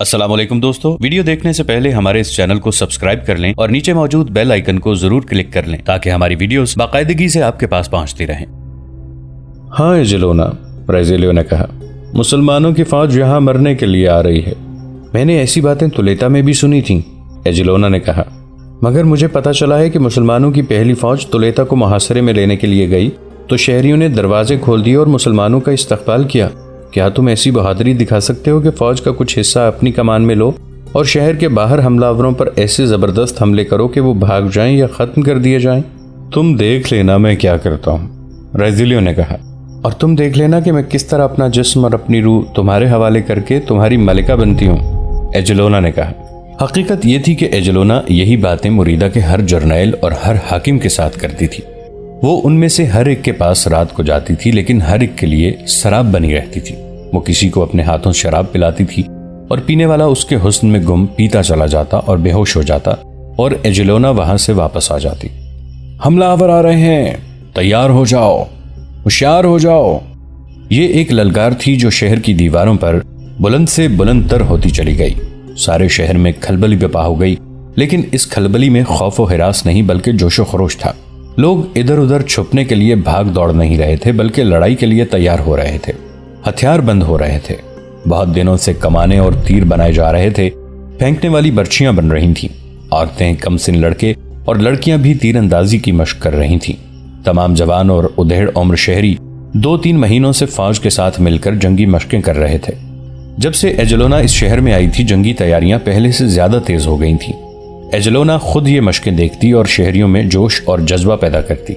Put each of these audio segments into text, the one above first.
السلام علیکم دوستو، ویڈیو دیکھنے سے پہلے ہمارے اس چینل کو سبسکرائب کر لیں اور نیچے موجود بیل آئیکن کو ضرور کلک کر لیں تاکہ ہماری ویڈیوز باقاعدگی سے آپ کے پاس پہنچتی رہیں۔ ہاں ایجلونا، رائزیلیو نے کہا، مسلمانوں کی فوج یہاں مرنے کے لیے آ رہی ہے۔ میں نے ایسی باتیں تولیتا میں بھی سنی تھیں، ایجلونا نے کہا، مگر مجھے پتہ چلا ہے کہ مسلمانوں کی پہلی فوج تولیتا کو محاصرے میں لینے کے لیے گئی تو شہریوں نے دروازے کھول دیے اور مسلمانوں کا استقبال کیا۔ کیا تم ایسی بہادری دکھا سکتے ہو کہ فوج کا کچھ حصہ اپنی کمان میں لو اور شہر کے باہر حملہ آوروں پر ایسے زبردست حملے کرو کہ وہ بھاگ جائیں یا ختم کر دیے جائیں؟ تم دیکھ لینا میں کیا کرتا ہوں، رائزیلیو نے کہا، اور تم دیکھ لینا کہ میں کس طرح اپنا جسم اور اپنی روح تمہارے حوالے کر کے تمہاری ملکہ بنتی ہوں، ایجلونا نے کہا۔ حقیقت یہ تھی کہ ایجلونا یہی باتیں مریدہ کے ہر جرنیل اور ہر حاکم کے ساتھ کرتی تھی۔ وہ ان میں سے ہر ایک کے پاس رات کو جاتی تھی، لیکن ہر ایک کے لیے سراب بنی رہتی تھی۔ وہ کسی کو اپنے ہاتھوں شراب پلاتی تھی اور پینے والا اس کے حسن میں گم پیتا چلا جاتا اور بے ہوش ہو جاتا اور ایجلونا وہاں سے واپس آ جاتی۔ حملہ آور آ رہے ہیں، تیار ہو جاؤ، ہوشیار ہو جاؤ۔ یہ ایک للکار تھی جو شہر کی دیواروں پر بلند سے بلند تر ہوتی چلی گئی۔ سارے شہر میں کھلبلی برپا ہو گئی، لیکن اس کھلبلی میں خوف و ہراس نہیں بلکہ جوش و خروش تھا۔ لوگ ادھر ادھر چھپنے کے لیے بھاگ دوڑ نہیں رہے تھے بلکہ لڑائی کے لیے تیار ہو رہے تھے۔ ہتھیار بند ہو رہے تھے۔ بہت دنوں سے کمانے اور تیر بنائے جا رہے تھے، پھینکنے والی برچیاں بن رہی تھیں۔ عورتیں، کم سن لڑکے اور لڑکیاں بھی تیر اندازی کی مشق کر رہی تھیں۔ تمام جوان اور ادھیڑ عمر شہری 2-3 مہینوں سے فوج کے ساتھ مل کر جنگی مشقیں کر رہے تھے۔ جب سے ایجلونا اس شہر میں آئی تھی، جنگی تیاریاں پہلے سے زیادہ تیز ہو گئی تھیں۔ ایجلونا خود یہ مشقیں دیکھتی اور شہریوں میں جوش اور جذبہ پیدا کرتی۔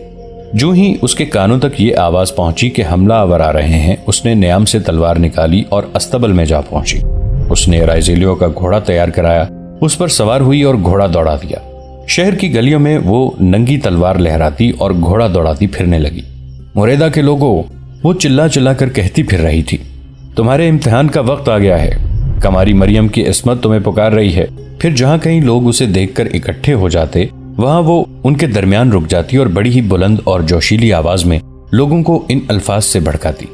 جو ہی اس کے کانوں تک یہ آواز پہنچی کہ حملہ آور آ رہے ہیں، اس نے نیام سے تلوار نکالی اور استبل میں جا پہنچی۔ اس نے رائزیلیو کا گھوڑا تیار کرایا، اس پر سوار ہوئی اور گھوڑا دوڑا دیا۔ شہر کی گلیوں میں وہ ننگی تلوار لہراتی اور گھوڑا دوڑاتی پھرنے لگی۔ مریدہ کے لوگوں، وہ چلا چلا کر کہتی پھر رہی تھی، تمہارے امتحان کا وقت آ گیا ہے۔ کماری مریم کی عصمت تمہیں پکار رہی ہے۔ پھر جہاں کہیں لوگ اسے دیکھ کر اکٹھے ہو جاتے، وہاں وہ ان کے درمیان رک جاتی اور بڑی ہی بلند اور جوشیلی آواز میں لوگوں کو ان الفاظ سے بھڑکاتی۔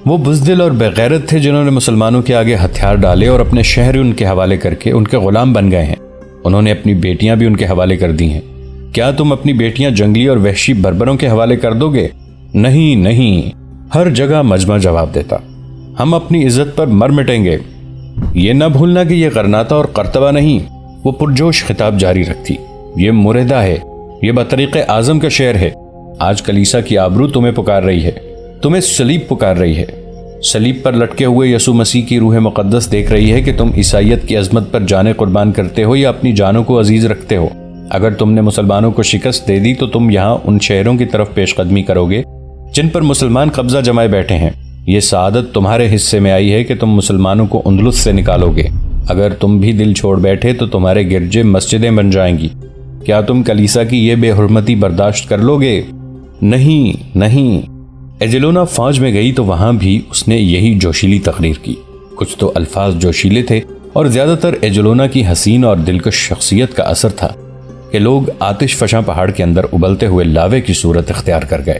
وہ بزدل اور بغیرت تھے جنہوں نے مسلمانوں کے آگے ہتھیار ڈالے اور اپنے شہر ان کے حوالے کر کے ان کے غلام بن گئے ہیں۔ انہوں نے اپنی بیٹیاں بھی ان کے حوالے کر دی ہیں۔ کیا تم اپنی بیٹیاں جنگلی اور وحشی بربروں کے حوالے کر دو گے؟ نہیں نہیں، ہر جگہ مجمع جواب دیتا، ہم اپنی عزت پر مر مٹیں گے۔ یہ نہ بھولنا کہ یہ غرناطہ اور قرطبہ نہیں، وہ پرجوش خطاب جاری رکھتی، یہ مریدہ ہے، یہ بطریق اعظم کا شعر ہے۔ آج کلیسا کی آبرو تمہیں پکار رہی ہے، تمہیں صلیب پکار رہی ہے۔ صلیب پر لٹکے ہوئے یسوع مسیح کی روح مقدس دیکھ رہی ہے کہ تم عیسائیت کی عظمت پر جانیں قربان کرتے ہو یا اپنی جانوں کو عزیز رکھتے ہو۔ اگر تم نے مسلمانوں کو شکست دے دی تو تم یہاں ان شہروں کی طرف پیش قدمی کرو گے جن پر مسلمان قبضہ جمائے بیٹھے ہیں۔ یہ سعادت تمہارے حصے میں آئی ہے کہ تم مسلمانوں کو اندلس سے نکالو گے۔ اگر تم بھی دل چھوڑ بیٹھے تو تمہارے گرجے مسجدیں بن جائیں گی۔ کیا تم کلیسا کی یہ بے حرمتی برداشت کر لو گے؟ نہیں نہیں۔ ایجلونا فوج میں گئی تو وہاں بھی اس نے یہی جوشیلی تقریر کی۔ کچھ تو الفاظ جوشیلے تھے اور زیادہ تر ایجلونا کی حسین اور دلکش شخصیت کا اثر تھا کہ لوگ آتش فشاں پہاڑ کے اندر ابلتے ہوئے لاوے کی صورت اختیار کر گئے۔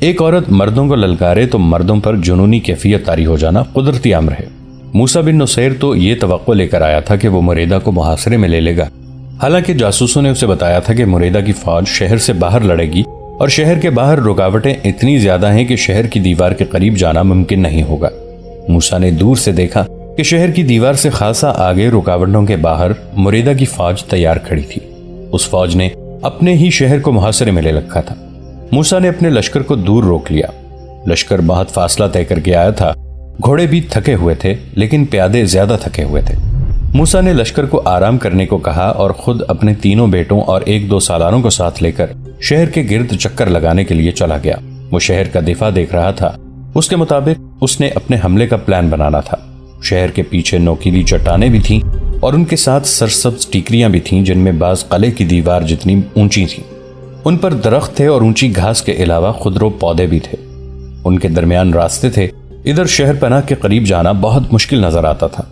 ایک عورت مردوں کو للکارے تو مردوں پر جنونی کیفیت طاری ہو جانا قدرتی امر ہے۔ موسیٰ بن نصیر تو یہ توقع لے کر آیا تھا کہ وہ مریدہ کو محاصرے میں لے لے گا، حالانکہ جاسوسوں نے اسے بتایا تھا کہ مریدہ کی فوج شہر سے باہر لڑے گی اور شہر کے باہر رکاوٹیں اتنی زیادہ ہیں کہ شہر کی دیوار کے قریب جانا ممکن نہیں ہوگا۔ موسیٰ نے دور سے دیکھا کہ شہر کی دیوار سے خاصا آگے رکاوٹوں کے باہر مریدہ کی فوج تیار کھڑی تھی۔ اس فوج نے اپنے ہی شہر کو محاصرے میں لے رکھا تھا۔ موسیٰ نے اپنے لشکر کو دور روک لیا۔ لشکر بہت فاصلہ طے کر کے آیا تھا، گھوڑے بھی تھکے ہوئے تھے لیکن پیادے زیادہ تھکے ہوئے تھے۔ موسیٰ نے لشکر کو آرام کرنے کو کہا اور خود اپنے 3 بیٹوں اور 1-2 سالاروں کو ساتھ لے کر شہر کے گرد چکر لگانے کے لیے چلا گیا۔ وہ شہر کا دفاع دیکھ رہا تھا۔ اس کے مطابق اس نے اپنے حملے کا پلان بنانا تھا۔ شہر کے پیچھے نوکیلی چٹانیں بھی تھیں اور ان کے ساتھ سرسبز ٹیکریاں بھی تھیں جن میں بعض قلعے کی دیوار جتنی اونچی تھیں۔ ان پر درخت تھے اور اونچی گھاس کے علاوہ خضرو پودے بھی تھے۔ ان کے درمیان راستے تھے۔ ادھر شہر پناہ کے قریب جانا بہت مشکل نظر آتا تھا۔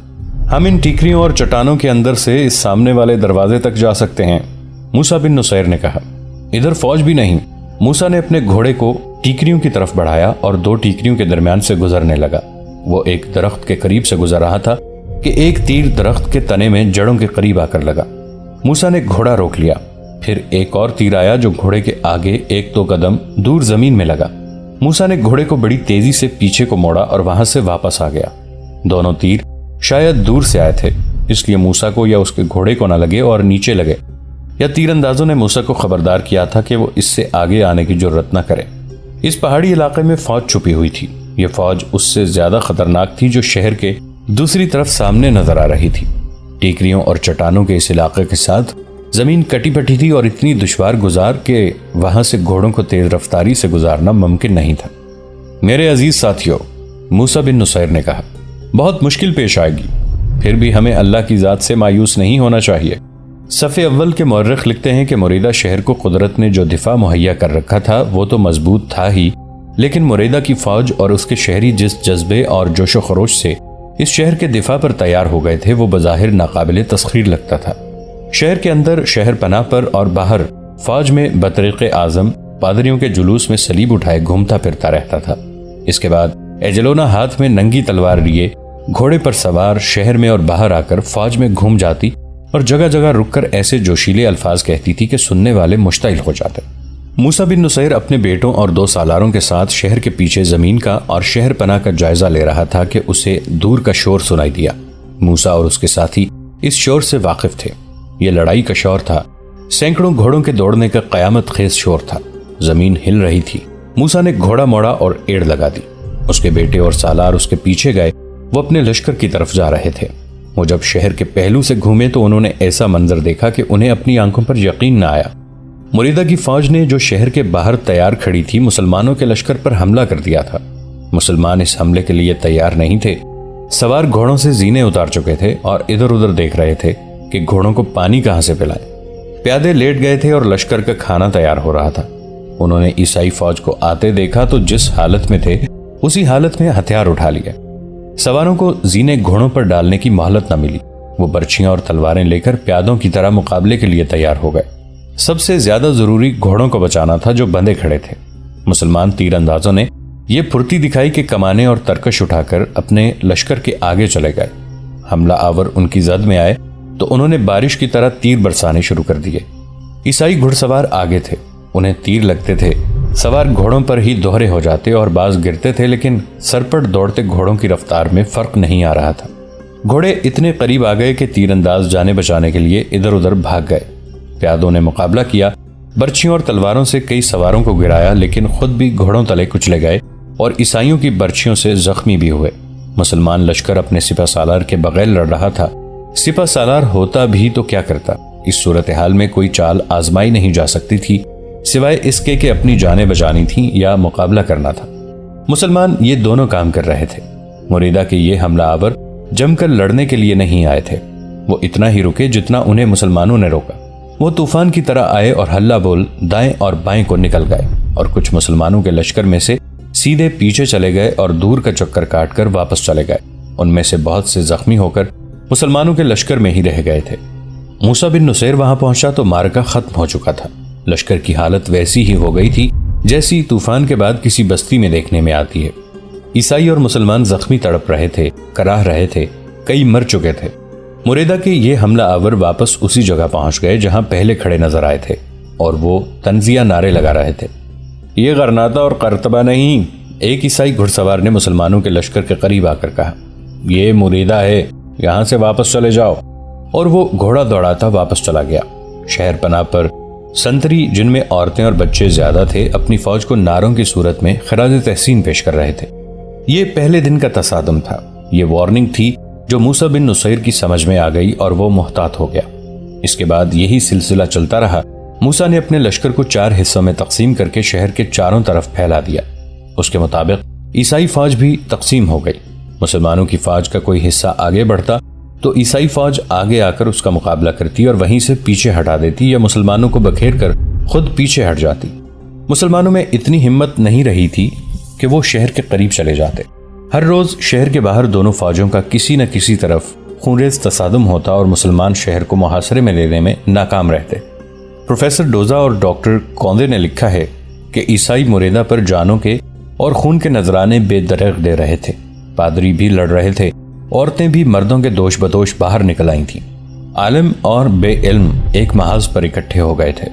ہم ان ٹیکریوں اور چٹانوں کے اندر سے اس سامنے والے دروازے تک جا سکتے ہیں، موسیٰ بن نصیر نے کہا۔ ادھر فوج بھی نہیں۔ موسیٰ نے اپنے گھوڑے کو ٹیکریوں کی طرف بڑھایا اور 2 ٹیکریوں کے درمیان سے گزرنے لگا۔ وہ ایک درخت کے قریب سے گزر رہا تھا کہ ایک تیر درخت کے تنے میں جڑوں کے قریب آ کر لگا۔ موسیٰ نے گھوڑا روک لیا، پھر ایک اور تیر آیا جو گھوڑے کے آگے 1-2 قدم دور زمین میں لگا۔ موسیٰ نے گھوڑے کو بڑی تیزی سے پیچھے کو موڑا اور وہاں سے واپس آ گیا۔ دونوں تیر شاید دور سے آئے تھے، اس لیے موسیٰ کو یا اس کے گھوڑے کو نہ لگے اور نیچے لگے، یا تیر اندازوں نے موسیٰ کو خبردار کیا تھا کہ وہ اس سے آگے آنے کی جرات نہ کرے۔ اس پہاڑی علاقے میں فوج چھپی ہوئی تھی۔ یہ فوج اس سے زیادہ خطرناک تھی جو شہر کے دوسری طرف سامنے نظر آ رہی تھی۔ ٹیکریوں اور چٹانوں کے اس علاقے کے ساتھ زمین کٹی پٹی تھی اور اتنی دشوار گزار کہ وہاں سے گھوڑوں کو تیز رفتاری سے گزارنا ممکن نہیں تھا۔ میرے عزیز ساتھیوں، موسیٰ بن نصیر نے کہا، بہت مشکل پیش آئے گی، پھر بھی ہمیں اللہ کی ذات سے مایوس نہیں ہونا چاہیے۔ صفحے اول کے مورخ لکھتے ہیں کہ مریدہ شہر کو قدرت نے جو دفاع مہیا کر رکھا تھا وہ تو مضبوط تھا ہی، لیکن مریدہ کی فوج اور اس کے شہری جس جذبے اور جوش و خروش سے اس شہر کے دفاع پر تیار ہو گئے تھے وہ بظاہر ناقابل تسخیر لگتا تھا۔ شہر کے اندر شہر پناہ پر اور باہر فوج میں بطریق اعظم پادریوں کے جلوس میں صلیب اٹھائے گھومتا پھرتا رہتا تھا۔ اس کے بعد ایجلونا ہاتھ میں ننگی تلوار لیے گھوڑے پر سوار شہر میں اور باہر آ کر فوج میں گھوم جاتی اور جگہ جگہ رک کر ایسے جوشیلے الفاظ کہتی تھی کہ سننے والے مشتعل ہو جاتے۔ موسیٰ بن نصیر اپنے بیٹوں اور 2 سالاروں کے ساتھ شہر کے پیچھے زمین کا اور شہر پناہ کا جائزہ لے رہا تھا کہ اسے دور کا شور سنائی دیا۔ موسیٰ اور اس کے ساتھی اس شور سے واقف تھے۔ یہ لڑائی کا شور تھا، سینکڑوں گھوڑوں کے دوڑنے کا قیامت خیز شور تھا۔ زمین ہل رہی تھی۔ موسیٰ نے گھوڑا موڑا اور ایڑ لگا دی۔ اس کے بیٹے اور سالار اس کے پیچھے گئے۔ وہ اپنے لشکر کی طرف جا رہے تھے۔ وہ جب شہر کے پہلو سے گھومے تو انہوں نے ایسا منظر دیکھا کہ انہیں اپنی آنکھوں پر یقین نہ آیا۔ مریدہ کی فوج نے جو شہر کے باہر تیار کھڑی تھی مسلمانوں کے لشکر پر حملہ کر دیا تھا۔ مسلمان اس حملے کے لیے تیار نہیں تھے۔ سوار گھوڑوں سے زینے اتار چکے تھے اور ادھر ادھر دیکھ رہے تھے کہ گھوڑوں کو پانی کہاں سے پلائیں۔ پیادے لیٹ گئے تھے اور لشکر کا کھانا تیار ہو رہا تھا۔ انہوں نے عیسائی فوج کو آتے دیکھا تو جس حالت میں تھے اسی حالت میں ہتھیار اٹھا لیے۔ سواروں کو زینے گھوڑوں پر ڈالنے کی مہلت نہ ملی۔ وہ برچیاں اور تلواریں لے کر پیادوں کی طرح مقابلے کے لیے تیار ہو گئے۔ سب سے زیادہ ضروری گھوڑوں کو بچانا تھا جو بندھے کھڑے تھے۔ مسلمان تیر اندازوں نے یہ پھرتی دکھائی کہ کمانے اور ترکش اٹھا کر اپنے لشکر کے آگے چلے گئے۔ حملہ آور ان کی زد میں آئے تو انہوں نے بارش کی طرح تیر برسانے شروع کر دیے۔ عیسائی گھڑ سوار آگے تھے، انہیں تیر لگتے تھے۔ سوار گھوڑوں پر ہی دوہرے ہو جاتے اور بعض گرتے تھے، لیکن سرپٹ دوڑتے گھوڑوں کی رفتار میں فرق نہیں آ رہا تھا۔ گھوڑے اتنے قریب آ گئے کہ تیر انداز جانے بچانے کے لیے ادھر ادھر بھاگ گئے۔ پیادوں نے مقابلہ کیا، برچھیوں اور تلواروں سے کئی سواروں کو گرایا، لیکن خود بھی گھوڑوں تلے کچلے گئے اور عیسائیوں کی برچھیوں سے زخمی بھی ہوئے۔ مسلمان لشکر اپنے سپہ سالار کے بغیر لڑ رہا تھا۔ سپہ سالار ہوتا بھی تو کیا کرتا؟ اس صورتحال میں کوئی چال آزمائی نہیں جا سکتی تھی سوائے اس کے کہ اپنی جانیں بچانی تھیں یا مقابلہ کرنا تھا۔ مسلمان یہ دونوں کام کر رہے تھے۔ مریدہ کے یہ حملہ آور جم کر لڑنے کے لیے نہیں آئے تھے، وہ اتنا ہی رکے جتنا انہیں مسلمانوں نے روکا۔ وہ طوفان کی طرح آئے اور ہلہ بول دائیں اور بائیں کو نکل گئے، اور کچھ مسلمانوں کے لشکر میں سے سیدھے پیچھے چلے گئے اور دور کا چکر کاٹ کر واپس چلے گئے۔ ان میں سے بہت سے زخمی ہو کر مسلمانوں کے لشکر میں ہی رہ گئے تھے۔ موسیٰ بن نصیر وہاں پہنچا تو مارکا ختم ہو چکا تھا۔ لشکر کی حالت ویسی ہی ہو گئی تھی جیسی طوفان کے بعد کسی بستی میں دیکھنے میں آتی ہے۔ عیسائی اور مسلمان زخمی تڑپ رہے تھے، کراہ رہے تھے، کئی مر چکے تھے۔ مریدہ کے یہ حملہ آور واپس اسی جگہ پہنچ گئے جہاں پہلے کھڑے نظر آئے تھے، اور وہ تنزیہ نعرے لگا رہے تھے۔ یہ غرناطہ اور قرطبہ نہیں، ایک عیسائی گھڑ سوار نے مسلمانوں کے لشکر کے قریب آ کر کہا، یہ مریدہ ہے، یہاں سے واپس چلے جاؤ۔ اور وہ گھوڑا دوڑاتا واپس چلا گیا۔ شہر پناہ پر سنتری، جن میں عورتیں اور بچے زیادہ تھے، اپنی فوج کو نعروں کی صورت میں خراج تحسین پیش کر رہے تھے۔ یہ پہلے دن کا تصادم تھا، یہ وارننگ تھی جو موسیٰ بن نصیر کی سمجھ میں آ گئی اور وہ محتاط ہو گیا۔ اس کے بعد یہی سلسلہ چلتا رہا۔ موسیٰ نے اپنے لشکر کو 4 حصوں میں تقسیم کر کے شہر کے چاروں طرف پھیلا دیا۔ اس کے مطابق عیسائی فوج بھی تقسیم ہو گئی۔ مسلمانوں کی فوج کا کوئی حصہ آگے بڑھتا تو عیسائی فوج آگے آ کر اس کا مقابلہ کرتی اور وہیں سے پیچھے ہٹا دیتی، یا مسلمانوں کو بکھیر کر خود پیچھے ہٹ جاتی۔ مسلمانوں میں اتنی ہمت نہیں رہی تھی کہ وہ شہر کے قریب چلے جاتے۔ ہر روز شہر کے باہر دونوں فوجوں کا کسی نہ کسی طرف خونریز تصادم ہوتا اور مسلمان شہر کو محاصرے میں لینے میں ناکام رہتے۔ پروفیسر ڈوزا اور ڈاکٹر کوندے نے لکھا ہے کہ عیسائی مریدہ پر جانوں کے اور خون کے نذرانے بے دریغ دے رہے تھے، پادری بھی لڑ رہے تھے، عورتیں بھی مردوں کے دوش بدوش باہر نکل آئی تھیں۔ عالم اور بے علم ایک محاذ پر اکٹھے ہو گئے تھے۔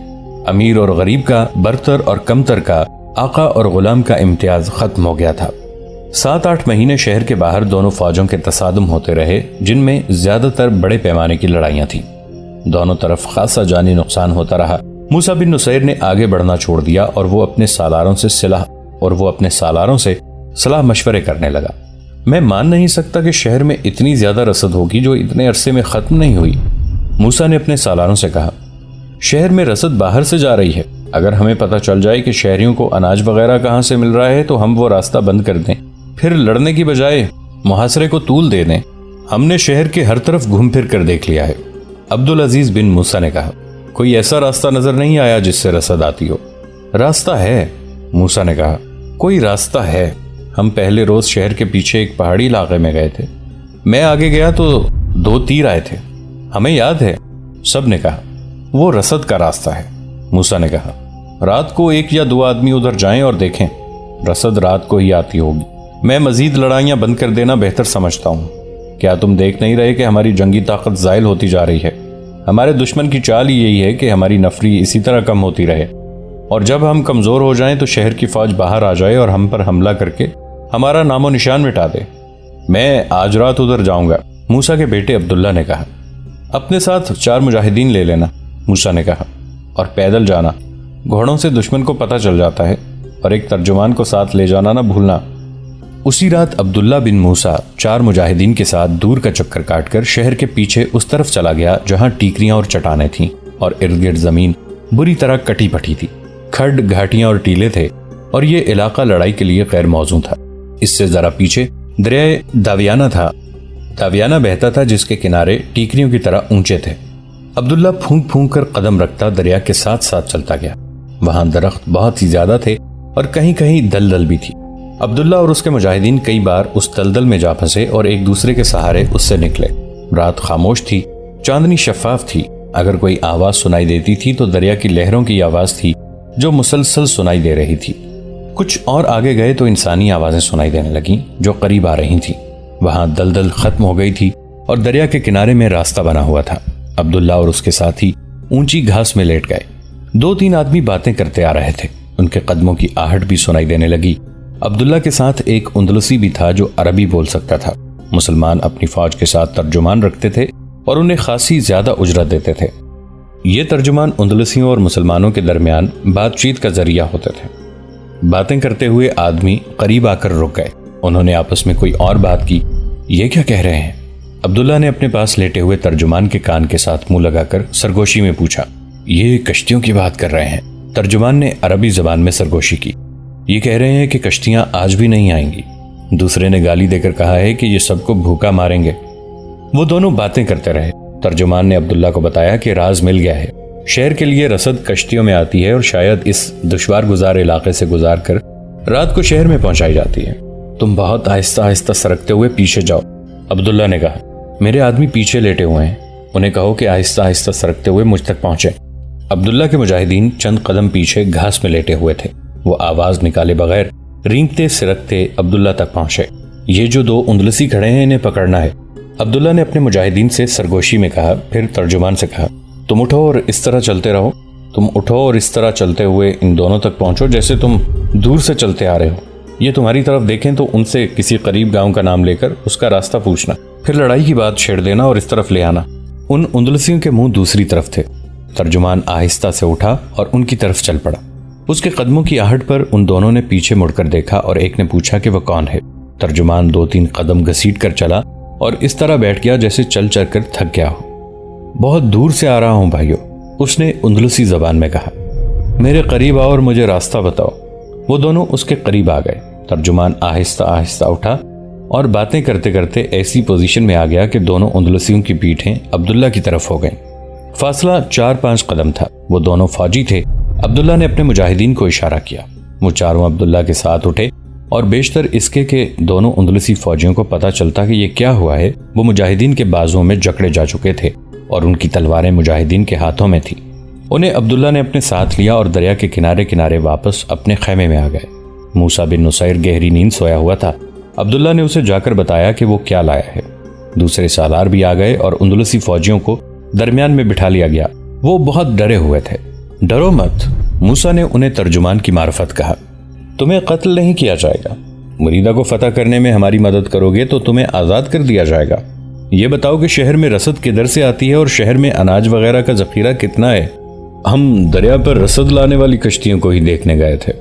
امیر اور غریب کا، برتر اور کمتر کا، آقا اور غلام کا امتیاز ختم ہو گیا تھا۔ 7-8 مہینے شہر کے باہر دونوں فوجوں کے تصادم ہوتے رہے، جن میں زیادہ تر بڑے پیمانے کی لڑائیاں تھیں۔ دونوں طرف خاصا جانی نقصان ہوتا رہا۔ موسیٰ بن نصیر نے آگے بڑھنا چھوڑ دیا اور وہ اپنے سالاروں سے صلاح مشورے کرنے لگا۔ میں مان نہیں سکتا کہ شہر میں اتنی زیادہ رسد ہوگی جو اتنے عرصے میں ختم نہیں ہوئی۔ موسیٰ نے اپنے سالاروں سے کہا، شہر میں رسد باہر سے جا رہی ہے، اگر ہمیں پتہ چل جائے کہ شہریوں کو اناج وغیرہ کہاں سے مل رہا ہے تو ہم وہ راستہ بند کر دیں، پھر لڑنے کی بجائے محاصرے کو طول دے دیں۔ ہم نے شہر کے ہر طرف گھوم پھر کر دیکھ لیا ہے۔ عبدالعزیز بن موسیٰ نے کہا، کوئی ایسا راستہ نظر نہیں آیا جس سے رسد آتی ہو۔ راستہ ہے، موسیٰ نے کہا، کوئی راستہ ہے۔ ہم پہلے روز شہر کے پیچھے ایک پہاڑی علاقے میں گئے تھے، میں آگے گیا تو 2 تیر آئے تھے، ہمیں یاد ہے، سب نے کہا۔ وہ رسد کا راستہ ہے، موسیٰ نے کہا۔ رات کو 1 یا 2 آدمی ادھر جائیں اور دیکھیں، رسد رات کو ہی آتی ہوگی۔ میں مزید لڑائیاں بند کر دینا بہتر سمجھتا ہوں۔ کیا تم دیکھ نہیں رہے کہ ہماری جنگی طاقت زائل ہوتی جا رہی ہے؟ ہمارے دشمن کی چال ہی یہی ہے کہ ہماری نفری اسی طرح کم ہوتی رہے، اور جب ہم کمزور ہو جائیں تو شہر کی فوج باہر آ جائے اور ہم پر حملہ کر کے ہمارا نام و نشان مٹا دے۔ میں آج رات ادھر جاؤں گا، موسیٰ کے بیٹے عبداللہ نے کہا۔ اپنے ساتھ 4 مجاہدین لے لینا، موسیٰ نے کہا، اور پیدل جانا، گھوڑوں سے دشمن کو پتہ چل جاتا ہے، اور ایک ترجمان کو ساتھ لے جانا نہ بھولنا۔ اسی رات عبداللہ بن موسیٰ 4 مجاہدین کے ساتھ دور کا چکر کاٹ کر شہر کے پیچھے اس طرف چلا گیا جہاں ٹیکریاں اور چٹانیں تھیں اور ارد گرد زمین بری طرح کٹی پٹی تھی، کھڈ، گھاٹیاں اور ٹیلے تھے، اور یہ علاقہ لڑائی کے لیے غیر موزوں تھا۔ اس سے ذرا پیچھے دریائے داویانہ تھا، داویانہ بہتا تھا جس کے کنارے ٹیکریوں کی طرح اونچے تھے۔ عبداللہ پھونک پھونک کر قدم رکھتا دریا کے ساتھ ساتھ چلتا گیا۔ وہاں درخت بہت ہی زیادہ تھے اور کہیں کہیں دلدل بھی تھی۔ عبداللہ اور اس کے مجاہدین کئی بار اس دلدل میں جا پھنسے اور ایک دوسرے کے سہارے اس سے نکلے۔ رات خاموش تھی، چاندنی شفاف تھی، اگر کوئی آواز سنائی دیتی تھی تو دریا کی لہروں کی آواز تھی جو مسلسل سنائی دے رہی تھی۔ کچھ اور آگے گئے تو انسانی آوازیں سنائی دینے لگیں جو قریب آ رہی تھیں۔ وہاں دلدل ختم ہو گئی تھی اور دریا کے کنارے میں راستہ بنا ہوا تھا۔ عبداللہ اور اس کے ساتھی اونچی گھاس میں لیٹ گئے۔ 2-3 آدمی باتیں کرتے آ رہے تھے، ان کے قدموں کی آہٹ بھی سنائی دینے لگی۔ عبداللہ کے ساتھ ایک اندلسی بھی تھا جو عربی بول سکتا تھا۔ مسلمان اپنی فوج کے ساتھ ترجمان رکھتے تھے اور انہیں خاصی زیادہ اجرت دیتے تھے۔ یہ ترجمان اندلسیوں اور مسلمانوں کے درمیان بات چیت کا ذریعہ ہوتے تھے۔ باتیں کرتے ہوئے آدمی قریب آ کر رک گئے۔ انہوں نے آپس میں کوئی اور بات کی۔ یہ کیا کہہ رہے ہیں؟ عبداللہ نے اپنے پاس لیٹے ہوئے ترجمان کے کان کے ساتھ منہ لگا کر سرگوشی میں پوچھا۔ یہ کشتیوں کی بات کر رہے ہیں۔ ترجمان نے عربی زبان میں سرگوشی کی۔ یہ کہہ رہے ہیں کہ کشتیاں آج بھی نہیں آئیں گی۔ دوسرے نے گالی دے کر کہا ہے کہ یہ سب کو بھوکا ماریں گے۔ وہ دونوں باتیں کرتے رہے۔ ترجمان نے عبداللہ کو بتایا کہ راز مل گیا ہے، شہر کے لیے رسد کشتیوں میں آتی ہے اور شاید اس دشوار گزار علاقے سے گزار کر رات کو شہر میں پہنچائی جاتی ہے۔ تم بہت آہستہ آہستہ سرکتے ہوئے پیچھے جاؤ، عبداللہ نے کہا۔ میرے آدمی پیچھے لیٹے ہوئے ہیں، انہیں کہو کہ آہستہ آہستہ سرکتے ہوئے مجھ تک پہنچے۔ عبداللہ کے مجاہدین چند قدم پیچھے گھاس میں لیٹے ہوئے تھے۔ وہ آواز نکالے بغیر رینگتے سرکتے عبداللہ تک پہنچے۔ یہ جو 2 اندلسی کھڑے ہیں انہیں پکڑنا ہے، عبداللہ نے اپنے مجاہدین سے سرگوشی میں کہا۔ پھر ترجمان سے کہا، تم اٹھو اور اس طرح چلتے رہو، تم اٹھو اور اس طرح چلتے ہوئے ان دونوں تک پہنچو جیسے تم دور سے چلتے آ رہے ہو۔ یہ تمہاری طرف دیکھیں تو ان سے کسی قریب گاؤں کا نام لے کر اس کا راستہ پوچھنا، پھر لڑائی کی بات چھیڑ دینا اور اس طرف لے آنا۔ ان اندلسیوں کے منہ دوسری طرف تھے۔ ترجمان آہستہ سے اٹھا اور ان کی طرف چل پڑا۔ اس کے قدموں کی آہٹ پر ان دونوں نے پیچھے مڑ کر دیکھا اور ایک نے پوچھا کہ وہ کون ہے۔ ترجمان 2-3 قدم گھسیٹ کر چلا اور اس طرح بیٹھ گیا جیسے چل چل کر تھک گیا ہو۔ بہت دور سے آ رہا ہوں بھائیو، اس نے اندلسی زبان میں کہا۔ میرے قریب آؤ اور مجھے راستہ بتاؤ۔ وہ دونوں اس کے قریب آ گئے۔ ترجمان آہستہ آہستہ اٹھا اور باتیں کرتے کرتے ایسی پوزیشن میں آ گیا کہ دونوں اندلسیوں کی پیٹھیں عبداللہ کی طرف ہو گئیں۔ فاصلہ 4-5 قدم تھا۔ وہ دونوں فوجی تھے۔ عبداللہ نے اپنے مجاہدین کو اشارہ کیا۔ وہ چاروں عبداللہ کے ساتھ اٹھے اور بیشتر اس کے کہ دونوں اندلسی فوجیوں کو پتہ چلتا کہ یہ کیا ہوا ہے، وہ مجاہدین کے بازوں میں جکڑے جا چکے تھے اور ان کی تلواریں مجاہدین کے ہاتھوں میں تھیں۔ انہیں عبداللہ نے اپنے ساتھ لیا اور دریا کے کنارے کنارے واپس اپنے خیمے میں آ گئے۔ موسیٰ بن نصیر گہری نیند سویا ہوا تھا۔ عبداللہ نے اسے جا کر بتایا کہ وہ کیا لایا ہے۔ دوسرے سالار بھی آ گئے اور اندلسی فوجیوں کو درمیان میں بٹھا لیا گیا۔ وہ بہت ڈرے ہوئے تھے۔ ڈرو مت، موسیٰ نے انہیں ترجمان کی معرفت کہا، تمہیں قتل نہیں کیا جائے گا۔ مریدہ کو فتح کرنے میں ہماری مدد کرو گے تو تمہیں آزاد کر دیا جائے گا۔ یہ بتاؤ کہ شہر میں رسد کدھر سے آتی ہے اور شہر میں اناج وغیرہ کا ذخیرہ کتنا ہے؟ ہم دریا پر رسد لانے والی کشتیوں کو ہی دیکھنے گئے تھے،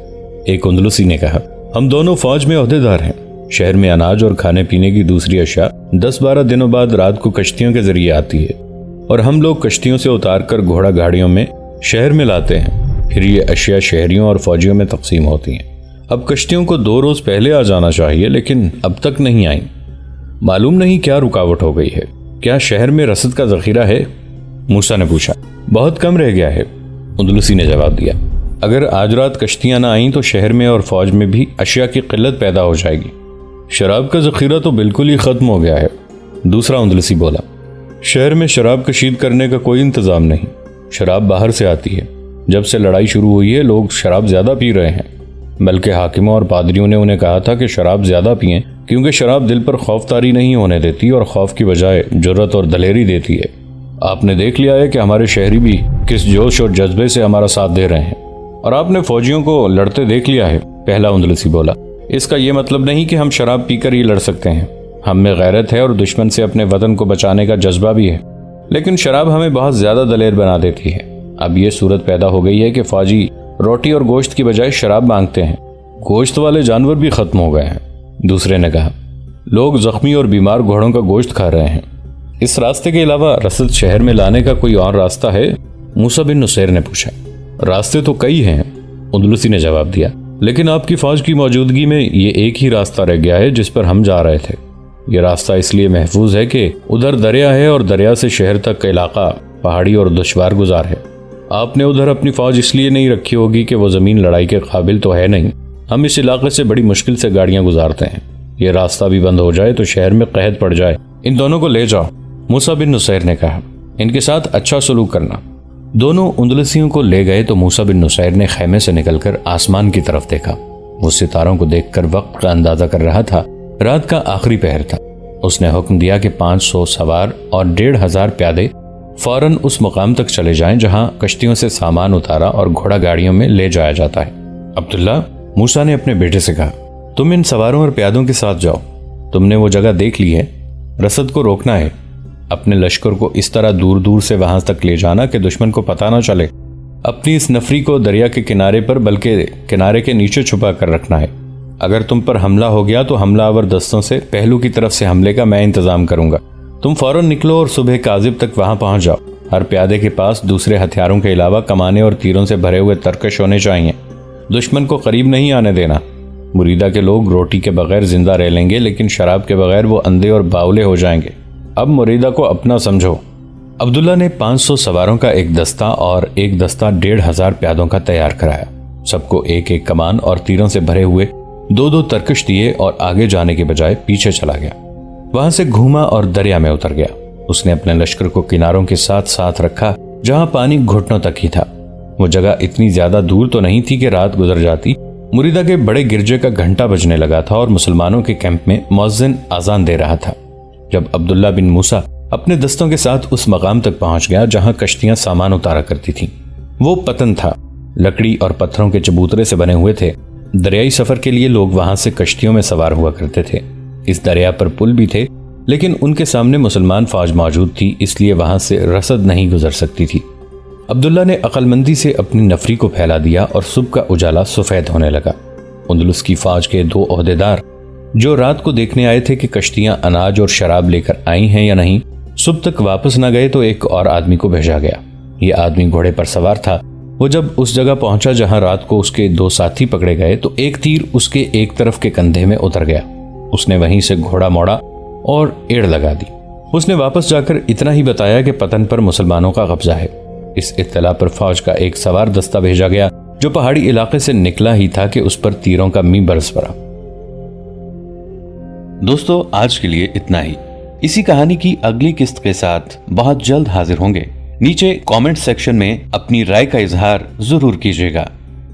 ایک اندلسی نے کہا۔ ہم دونوں فوج میں عہدیدار ہیں۔ شہر میں اناج اور کھانے پینے کی دوسری اشیاء 10-12 دنوں بعد رات کو کشتیوں کے ذریعے آتی ہے اور ہم لوگ کشتیوں سے اتار کر گھوڑا گاڑیوں میں شہر میں لاتے ہیں، پھر یہ اشیاء شہریوں اور فوجیوں میں تقسیم ہوتی ہیں۔ اب کشتیوں کو 2 روز پہلے آ جانا چاہیے لیکن اب تک نہیں آئیں۔ معلوم نہیں کیا رکاوٹ ہو گئی ہے۔ کیا شہر میں رسد کا ذخیرہ ہے؟ موسیٰ نے پوچھا۔ بہت کم رہ گیا ہے، اندلسی نے جواب دیا۔ اگر آج رات کشتیاں نہ آئیں تو شہر میں اور فوج میں بھی اشیاء کی قلت پیدا ہو جائے گی۔ شراب کا ذخیرہ تو بالکل ہی ختم ہو گیا ہے، دوسرا اندلسی بولا۔ شہر میں شراب کشید کرنے کا کوئی انتظام نہیں، شراب باہر سے آتی ہے۔ جب سے لڑائی شروع ہوئی ہے لوگ شراب زیادہ پی رہے ہیں، بلکہ حاکموں اور پادریوں نے انہیں کہا تھا کہ شراب زیادہ پئیں کیونکہ شراب دل پر خوف طاری نہیں ہونے دیتی اور خوف کی بجائے جرأت اور دلیری دیتی ہے۔ آپ نے دیکھ لیا ہے کہ ہمارے شہری بھی کس جوش اور جذبے سے ہمارا ساتھ دے رہے ہیں، اور آپ نے فوجیوں کو لڑتے دیکھ لیا ہے، پہلا اندلسی بولا۔ اس کا یہ مطلب نہیں کہ ہم شراب پی کر ہی لڑ سکتے ہیں۔ ہم میں غیرت ہے اور دشمن سے اپنے وطن کو بچانے کا جذبہ بھی ہے، لیکن شراب ہمیں بہت زیادہ دلیر بنا دیتی ہے۔ اب یہ صورت پیدا ہو گئی ہے کہ فوجی روٹی اور گوشت کی بجائے شراب مانگتے ہیں۔ گوشت والے جانور بھی ختم ہو گئے ہیں، دوسرے نے کہا۔ لوگ زخمی اور بیمار گھوڑوں کا گوشت کھا رہے ہیں۔ اس راستے کے علاوہ رسد شہر میں لانے کا کوئی اور راستہ ہے؟ موسیٰ بن نصیر نے پوچھا۔ راستے تو کئی ہیں، اندلسی نے جواب دیا، لیکن آپ کی فوج کی موجودگی میں یہ ایک ہی راستہ رہ گیا ہے جس پر ہم جا رہے تھے۔ یہ راستہ اس لیے محفوظ ہے کہ ادھر دریا ہے اور دریا سے شہر تک کا علاقہ پہاڑی اور دشوار گزار ہے۔ آپ نے ادھر اپنی فوج اس لیے نہیں رکھی ہوگی کہ وہ زمین لڑائی کے قابل تو ہے نہیں۔ ہم اس علاقے سے بڑی مشکل سے گاڑیاں گزارتے ہیں۔ یہ راستہ بھی بند ہو جائے تو شہر میں قحط پڑ جائے۔ ان دونوں کو لے جاؤ، موسیٰ بن نصیر نے کہا۔ ان کے ساتھ اچھا سلوک کرنا۔ دونوں اندلسیوں کو لے گئے تو موسیٰ بن نصیر نے خیمے سے نکل کر آسمان کی طرف دیکھا۔ وہ ستاروں کو دیکھ کر وقت کا اندازہ کر رہا تھا۔ رات کا آخری پہر تھا۔ اس نے حکم دیا کہ 500 سوار اور 1500 پیادے فوراً اس مقام تک چلے جائیں جہاں کشتیوں سے سامان اتارا اور گھوڑا گاڑیوں میں لے جایا جاتا ہے۔ عبداللہ، موسیٰ نے اپنے بیٹے سے کہا، تم ان سواروں اور پیادوں کے ساتھ جاؤ۔ تم نے وہ جگہ دیکھ لی ہے، رسد کو روکنا ہے۔ اپنے لشکر کو اس طرح دور دور سے وہاں تک لے جانا کہ دشمن کو پتہ نہ چلے۔ اپنی اس نفری کو دریا کے کنارے پر بلکہ کنارے کے نیچے چھپا کر رکھنا ہے۔ اگر تم پر حملہ ہو گیا تو حملہ آور دستوں سے پہلو کی طرف سے حملے کا میں انتظام کروں گا۔ تم فوراً نکلو اور صبح کاذب تک وہاں پہنچ جاؤ۔ ہر پیادے کے پاس دوسرے ہتھیاروں کے علاوہ کمانے اور تیروں سے بھرے ہوئے ترکش ہونے چاہیے۔ دشمن کو قریب نہیں آنے دینا۔ مریدہ کے لوگ روٹی کے بغیر زندہ رہ لیں گے لیکن شراب کے بغیر وہ اندھے اور باولے ہو جائیں گے۔ اب مریدہ کو اپنا سمجھو۔ عبداللہ نے 500 سواروں کا ایک دستہ اور ایک دستہ 1500 پیادوں کا تیار کرایا۔ سب کو ایک ایک کمان اور تیروں سے بھرے ہوئے 2 ترکش دیے اور آگے جانے کے بجائے پیچھے چلا گیا۔ وہاں سے گھوما اور دریا میں اتر گیا۔ اس نے اپنے لشکر کو کناروں کے ساتھ ساتھ رکھا جہاں پانی گھٹنوں تک ہی تھا۔ وہ جگہ اتنی زیادہ دور تو نہیں تھی کہ رات گزر جاتی۔ مریدہ کے بڑے گرجے کا گھنٹہ بجنے لگا تھا اور مسلمانوں کے کیمپ میں مؤذن اذان دے رہا تھا۔ جب عبداللہ بن موسیٰ اپنے دستوں کے ساتھ اس مقام تک پہنچ گیا جہاں کشتیاں سامان اتارا کرتی تھیں، وہ پتن تھا، لکڑی اور پتھروں کے چبوترے سے بنے ہوئے تھے۔ دریائی سفر کے لیے لوگ وہاں سے کشتیوں میں سوار ہوا کرتے تھے۔ اس دریا پر پل بھی تھے لیکن ان کے سامنے مسلمان فوج موجود تھی، اس لیے وہاں سے رسد نہیں گزر سکتی تھی۔ عبداللہ نے عقل مندی سے اپنی نفری کو پھیلا دیا اور صبح کا اجالا سفید ہونے لگا۔ اندلس کی فوج کے 2 عہدیدار جو رات کو دیکھنے آئے تھے کہ کشتیاں اناج اور شراب لے کر آئی ہیں یا نہیں، صبح تک واپس نہ گئے تو ایک اور آدمی کو بھیجا گیا۔ یہ آدمی گھوڑے پر سوار تھا۔ وہ جب اس جگہ پہنچا جہاں رات کو اس کے 2 ساتھی پکڑے گئے تو ایک تیر اس کے ایک طرف کے کندھے میں اتر گیا۔ اس نے وہیں سے گھوڑا موڑا اور ایڑ لگا دی۔ اس نے واپس جا کر اتنا ہی بتایا کہ پتن پر مسلمانوں کا قبضہ ہے۔ اس اطلاع پر فوج کا ایک سوار دستہ بھیجا گیا جو پہاڑی علاقے سے نکلا ہی تھا کہ اس پر تیروں کا می برس پڑا۔ دوستو، آج کے لیے اتنا ہی۔ اسی کہانی کی اگلی قسط کے ساتھ بہت جلد حاضر ہوں گے۔ نیچے کامنٹ سیکشن میں اپنی رائے کا اظہار ضرور کیجیے گا۔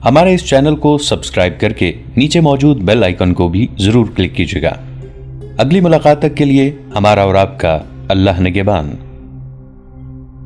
ہمارے اس چینل کو سبسکرائب کر کے نیچے موجود بیل آئیکن کو بھی ضرور کلک کیجیے گا۔ اگلی ملاقات تک کے لیے ہمارا اور آپ کا اللہ نگہبان۔